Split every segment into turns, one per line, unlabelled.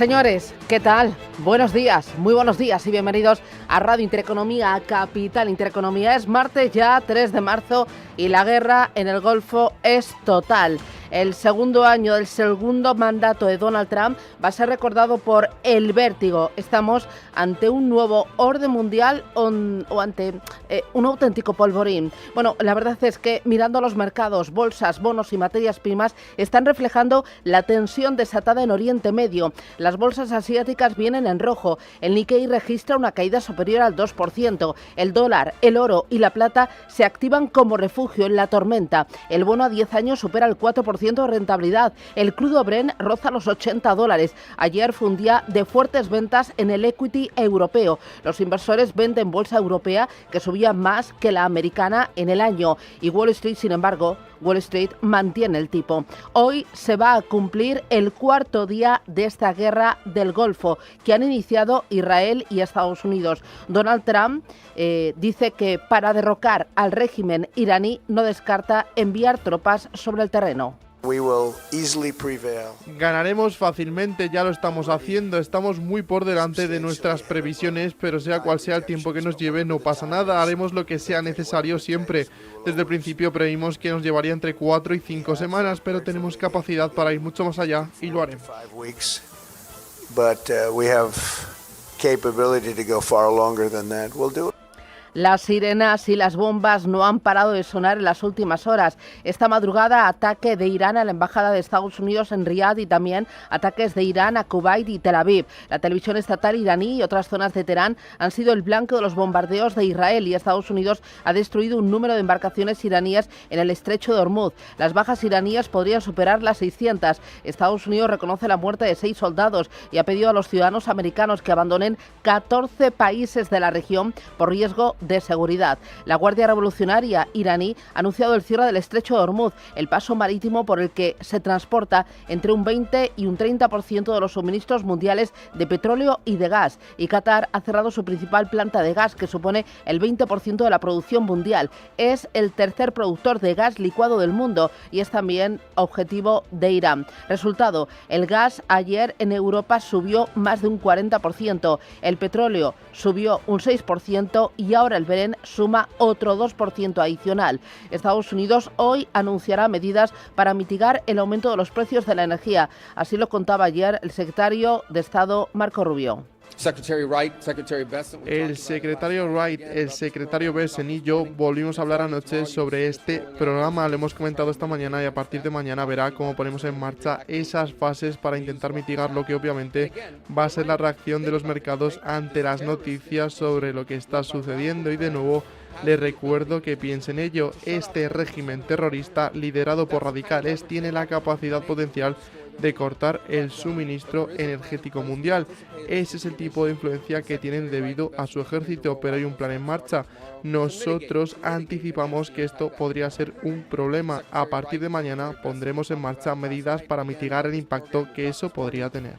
Señores, ¿qué tal? Buenos días, muy buenos días y bienvenidos a Radio Intereconomía, a Capital Intereconomía. Es martes ya, 3 de marzo, y la guerra en el Golfo es total. El segundo año del segundo mandato de Donald Trump va a ser recordado por el vértigo. Estamos ante un nuevo orden mundial o ante un auténtico polvorín. Bueno, la verdad es que mirando los mercados, bolsas, bonos y materias primas están reflejando la tensión desatada en Oriente Medio. Las bolsas asiáticas vienen en rojo. El Nikkei registra una caída superior al 2%. El dólar, el oro y la plata se activan como refugio en la tormenta. El bono a 10 años supera el 4% de rentabilidad. El crudo Brent roza los $80. Ayer fue un día de fuertes ventas en el equity europeo. Los inversores venden en bolsa europea, que subía más que la americana en el año. Y Wall Street, sin embargo, Wall Street mantiene el tipo. Hoy se va a cumplir el cuarto día de esta guerra del Golfo que han iniciado Israel y Estados Unidos. Donald Trump dice que para derrocar al régimen iraní no descarta enviar tropas sobre el terreno.
Ganaremos fácilmente, ya lo estamos haciendo, estamos muy por delante de nuestras previsiones, pero sea cual sea el tiempo que nos lleve, no pasa nada, haremos lo que sea necesario siempre. Desde el principio previmos que nos llevaría entre 4 y 5 semanas, pero tenemos capacidad para ir mucho más allá y lo haremos.
Las sirenas y las bombas no han parado de sonar en las últimas horas. Esta madrugada, ataque de Irán a la embajada de Estados Unidos en Riad y también ataques de Irán a Kuwait y Tel Aviv. La televisión estatal iraní y otras zonas de Teherán han sido el blanco de los bombardeos de Israel, y Estados Unidos ha destruido un número de embarcaciones iraníes en el estrecho de Hormuz. Las bajas iraníes podrían superar las 600. Estados Unidos reconoce la muerte de 6 soldados y ha pedido a los ciudadanos americanos que abandonen 14 países de la región por riesgo de seguridad. La Guardia Revolucionaria iraní ha anunciado el cierre del estrecho de Hormuz, el paso marítimo por el que se transporta entre un 20 y un 30% de los suministros mundiales de petróleo y de gas. Y Qatar ha cerrado su principal planta de gas, que supone el 20% de la producción mundial. Es el tercer productor de gas licuado del mundo y es también objetivo de Irán. Resultado, el gas ayer en Europa subió más de un 40%, el petróleo subió un 6% y ahora el Brent suma otro 2% adicional. Estados Unidos hoy anunciará medidas para mitigar el aumento de los precios de la energía. Así lo contaba ayer el secretario de Estado, Marco Rubio.
El secretario Wright, el secretario Bessent y yo volvimos a hablar anoche sobre este programa. Lo hemos comentado esta mañana y a partir de mañana verá cómo ponemos en marcha esas fases para intentar mitigar lo que obviamente va a ser la reacción de los mercados ante las noticias sobre lo que está sucediendo. Y de nuevo les recuerdo que piensen ello, este régimen terrorista liderado por radicales tiene la capacidad potencial de cortar el suministro energético mundial. Ese es el tipo de influencia que tienen debido a su ejército, pero hay un plan en marcha. Nosotros anticipamos que esto podría ser un problema. A partir de mañana pondremos en marcha medidas para mitigar el impacto que eso podría tener.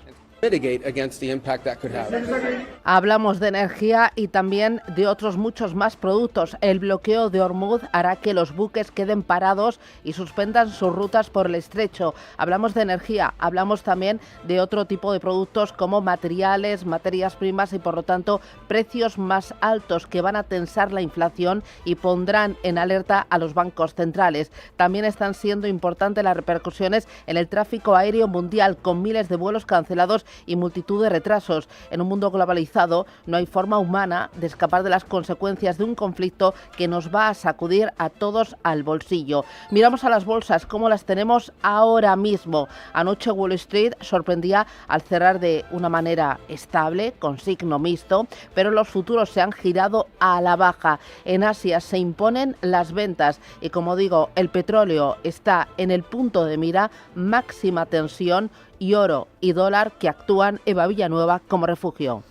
Hablamos de energía y también de otros muchos más productos. El bloqueo de Hormuz hará que los buques queden parados y suspendan sus rutas por el estrecho. Hablamos de energía, hablamos también de otro tipo de productos como materiales, materias primas y por lo tanto precios más altos que van a tensar la inflación y pondrán en alerta a los bancos centrales. También están siendo importantes las repercusiones en el tráfico aéreo mundial, con miles de vuelos cancelados y multitud de retrasos. En un mundo globalizado no hay forma humana de escapar de las consecuencias de un conflicto que nos va a sacudir a todos al bolsillo. Miramos a las bolsas, cómo las tenemos ahora mismo. Anoche Wall Street sorprendía al cerrar de una manera estable, con signo mixto, pero los futuros se han girado a la baja. En Asia se imponen las ventas y, como digo, el petróleo está en el punto de mira, máxima tensión, y oro y dólar que actúan Eva Villanueva como refugio.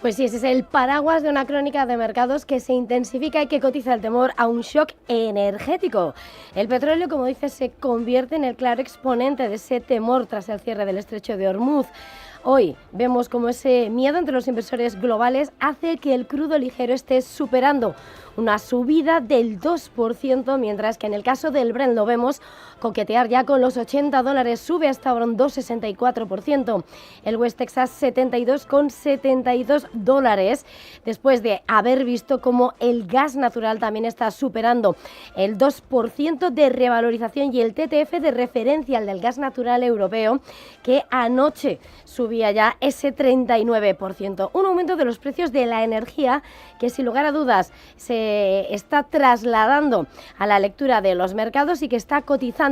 Pues sí, ese es el paraguas de una crónica de mercados que se intensifica y que cotiza el temor a un shock energético. El petróleo, como dices, se convierte en el claro exponente de ese temor tras el cierre del estrecho de Hormuz. Hoy vemos como ese miedo entre los inversores globales hace que el crudo ligero esté superando una subida del 2%, mientras que en el caso del Brent lo vemos coquetear ya con los $80, sube hasta ahora un 2,64%. El West Texas 72,72 después de haber visto como el gas natural también está superando el 2% de revalorización y el TTF de referencia, el del gas natural europeo, que anoche subía ya ese 39%. Un aumento de los precios de la energía que sin lugar a dudas se está trasladando a la lectura de los mercados y que está cotizando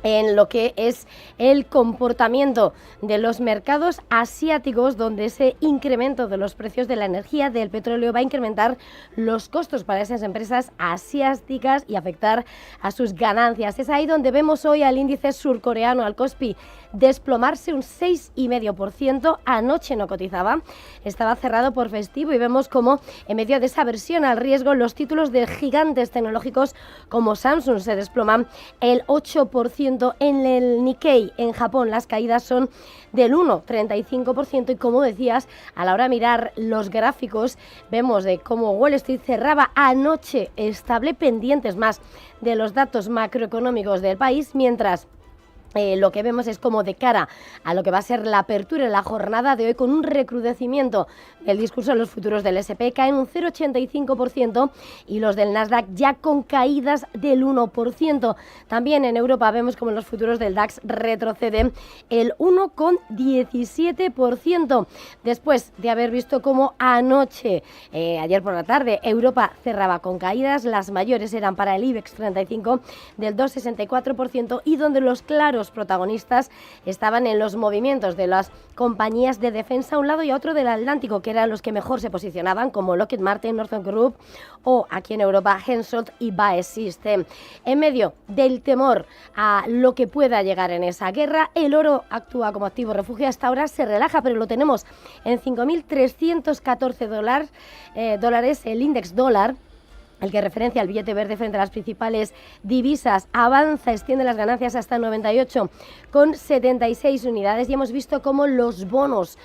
en lo que es el comportamiento de los mercados asiáticos, donde ese incremento de los precios de la energía, del petróleo, va a incrementar los costos para esas empresas asiáticas y afectar a sus ganancias. Es ahí donde vemos hoy al índice surcoreano, al Kospi, desplomarse un 6,5%. Anoche no cotizaba, estaba cerrado por festivo y vemos como en medio de esa aversión al riesgo los títulos de gigantes tecnológicos como Samsung se desploman el 8%. En el Nikkei, en Japón, las caídas son del 1,35% y como decías, a la hora de mirar los gráficos, vemos de cómo Wall Street cerraba anoche estable, pendientes más de los datos macroeconómicos del país, mientras lo que vemos es como de cara a lo que va a ser la apertura en la jornada de hoy, con un recrudecimiento del discurso de los futuros del S&P, caen un 0,85% y los del Nasdaq ya con caídas del 1%. También en Europa vemos como los futuros del DAX retroceden el 1,17%, después de haber visto como anoche, ayer por la tarde, Europa cerraba con caídas. Las mayores eran para el IBEX 35 del 2,64% y donde los claros protagonistas estaban en los movimientos de las compañías de defensa a un lado y a otro del Atlántico, que eran los que mejor se posicionaban, como Lockheed Martin, Northrop Group o aquí en Europa Hensoldt y BAE System. En medio del temor a lo que pueda llegar en esa guerra, el oro actúa como activo refugio. Hasta ahora se relaja, pero lo tenemos en 5.314 dólares, el índice dólar, el que referencia al billete verde frente a las principales divisas, avanza, extiende las ganancias hasta 98,76 unidades y hemos visto cómo los bonos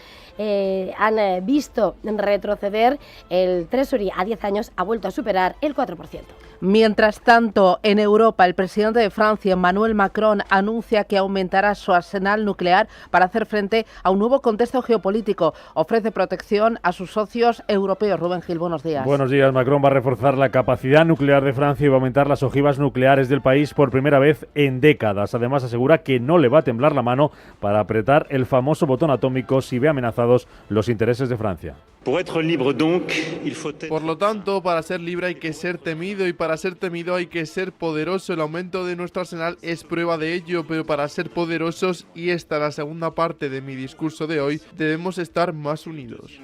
han visto retroceder. El Treasury a 10 años ha vuelto a superar el 4%.
Mientras tanto, en Europa, el presidente de Francia, Emmanuel Macron, anuncia que aumentará su arsenal nuclear para hacer frente a un nuevo contexto geopolítico. Ofrece protección a sus socios europeos. Rubén Gil, buenos días.
Buenos días. Macron va a reforzar la capacidad nuclear de Francia y va a aumentar las ojivas nucleares del país por primera vez en décadas. Además, asegura que no le va a temblar la mano para apretar el famoso botón atómico si ve amenazados los intereses de Francia.
Por lo tanto, para ser libre hay que ser temido y para ser temido hay que ser poderoso. El aumento de nuestro arsenal es prueba de ello, pero para ser poderosos, y esta es la segunda parte de mi discurso de hoy, debemos estar más unidos.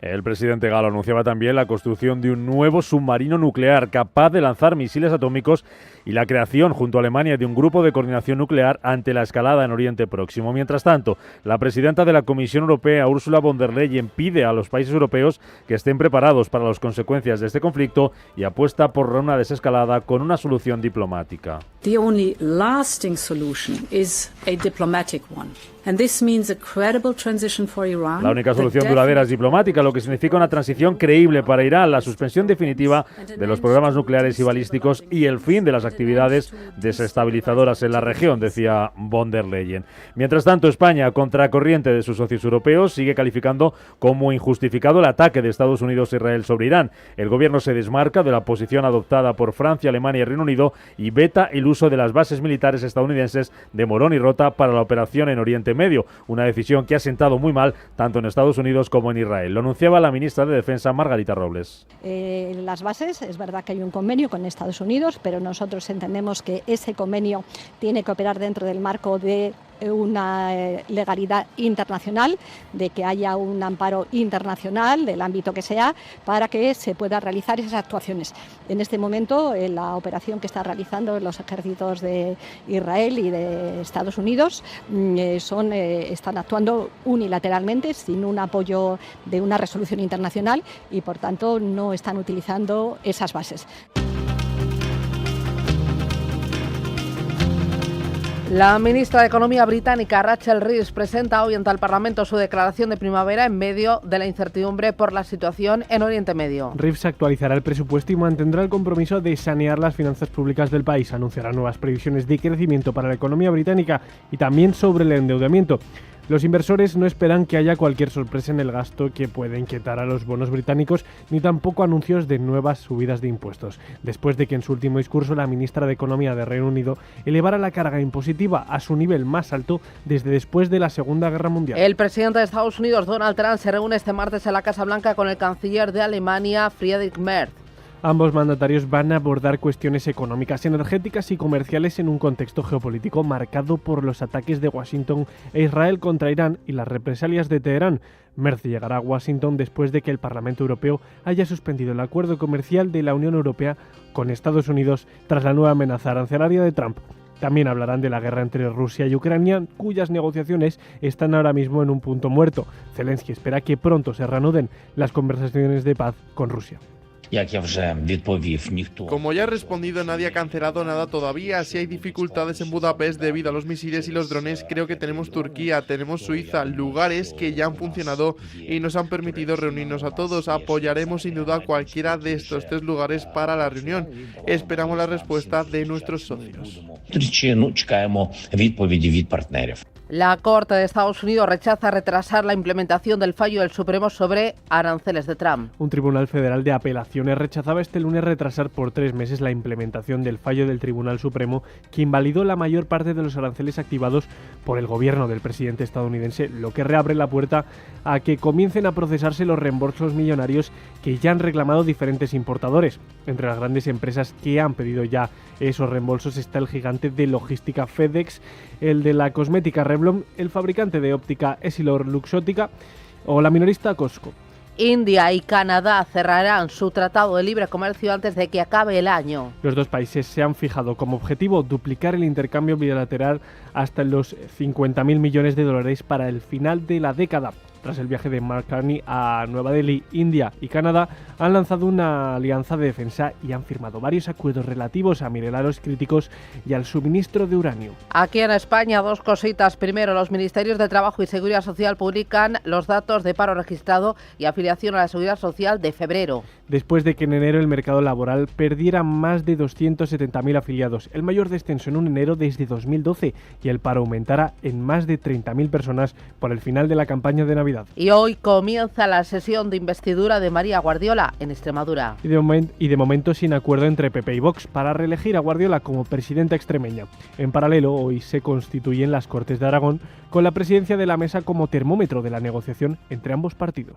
El presidente galo anunciaba también la construcción de un nuevo submarino nuclear capaz de lanzar misiles atómicos y la creación junto a Alemania de un grupo de coordinación nuclear ante la escalada en Oriente Próximo. Mientras tanto, la presidenta de la Comisión Europea, Ursula von der Leyen, pide a los países europeos que estén preparados para las consecuencias de este conflicto y apuesta por una desescalada con una solución diplomática.
The only lasting solution is a diplomatic one. And this means a credible transition for Iran.
La única solución duradera es diplomática, lo que significa una transición creíble para Irán, la suspensión definitiva de los programas nucleares y balísticos y el fin de las actividades desestabilizadoras en la región, decía von der Leyen. Mientras tanto, España, a contracorriente de sus socios europeos, sigue calificando como injustificado el ataque de Estados Unidos a Israel sobre Irán. El gobierno se desmarca de la posición adoptada por Francia, Alemania y Reino Unido y veta el uso de las bases militares estadounidenses de Morón y Rota para la operación en Oriente Medio, una decisión que ha sentado muy mal tanto en Estados Unidos como en Israel. Lo anunciaba la ministra de Defensa, Margarita Robles.
Las bases, es verdad que hay un convenio con Estados Unidos, pero nosotros entendemos que ese convenio tiene que operar dentro del marco de una legalidad internacional, de que haya un amparo internacional del ámbito que sea para que se puedan realizar esas actuaciones. En este momento, la operación que están realizando los ejércitos de Israel y de Estados Unidos están actuando unilateralmente, sin un apoyo de una resolución internacional y, por tanto, no están utilizando esas bases.
La ministra de Economía británica Rachel Reeves presenta hoy ante el Parlamento su declaración de primavera en medio de la incertidumbre por la situación en Oriente Medio.
Reeves actualizará el presupuesto y mantendrá el compromiso de sanear las finanzas públicas del país. Anunciará nuevas previsiones de crecimiento para la economía británica y también sobre el endeudamiento. Los inversores no esperan que haya cualquier sorpresa en el gasto que pueda inquietar a los bonos británicos, ni tampoco anuncios de nuevas subidas de impuestos, después de que en su último discurso la ministra de Economía de Reino Unido elevara la carga impositiva a su nivel más alto desde después de la Segunda Guerra Mundial.
El presidente de Estados Unidos, Donald Trump, se reúne este martes en la Casa Blanca con el canciller de Alemania, Friedrich Merz.
Ambos mandatarios van a abordar cuestiones económicas, energéticas y comerciales en un contexto geopolítico marcado por los ataques de Washington e Israel contra Irán y las represalias de Teherán. Merz llegará a Washington después de que el Parlamento Europeo haya suspendido el acuerdo comercial de la Unión Europea con Estados Unidos tras la nueva amenaza arancelaria de Trump. También hablarán de la guerra entre Rusia y Ucrania, cuyas negociaciones están ahora mismo en un punto muerto. Zelensky espera que pronto se reanuden las conversaciones de paz con Rusia.
Como ya he respondido, nadie ha cancelado nada todavía. Si hay dificultades en Budapest debido a los misiles y los drones, creo que tenemos Turquía, tenemos Suiza, lugares que ya han funcionado y nos han permitido reunirnos a todos. Apoyaremos sin duda cualquiera de estos 3 lugares para la reunión. Esperamos la respuesta de nuestros socios.
La Corte de Estados Unidos rechaza retrasar la implementación del fallo del Supremo sobre aranceles de Trump.
Un tribunal federal de apelaciones rechazaba este lunes retrasar por 3 meses la implementación del fallo del Tribunal Supremo que invalidó la mayor parte de los aranceles activados por el gobierno del presidente estadounidense, lo que reabre la puerta a que comiencen a procesarse los reembolsos millonarios que ya han reclamado diferentes importadores. Entre las grandes empresas que han pedido ya esos reembolsos está el gigante de logística FedEx, el de la cosmética Revlon, el fabricante de óptica EssilorLuxottica o la minorista Costco.
India y Canadá cerrarán su tratado de libre comercio antes de que acabe el año.
Los dos países se han fijado como objetivo duplicar el intercambio bilateral hasta los 50.000 millones de dólares para el final de la década. Tras el viaje de Mark Carney a Nueva Delhi, India y Canadá han lanzado una alianza de defensa y han firmado varios acuerdos relativos a minerales críticos y al suministro de uranio.
Aquí en España, 2 cositas. Primero, los ministerios de Trabajo y Seguridad Social publican los datos de paro registrado y afiliación a la Seguridad Social de febrero.
Después de que en enero el mercado laboral perdiera más de 270.000 afiliados, el mayor descenso en un enero desde 2012, y el paro aumentara en más de 30.000 personas por el final de la campaña de Navidad.
Y hoy comienza la sesión de investidura de María Guardiola en Extremadura.
Y de momento sin acuerdo entre PP y Vox para reelegir a Guardiola como presidenta extremeña. En paralelo, hoy se constituyen las Cortes de Aragón con la presidencia de la mesa como termómetro de la negociación entre ambos partidos.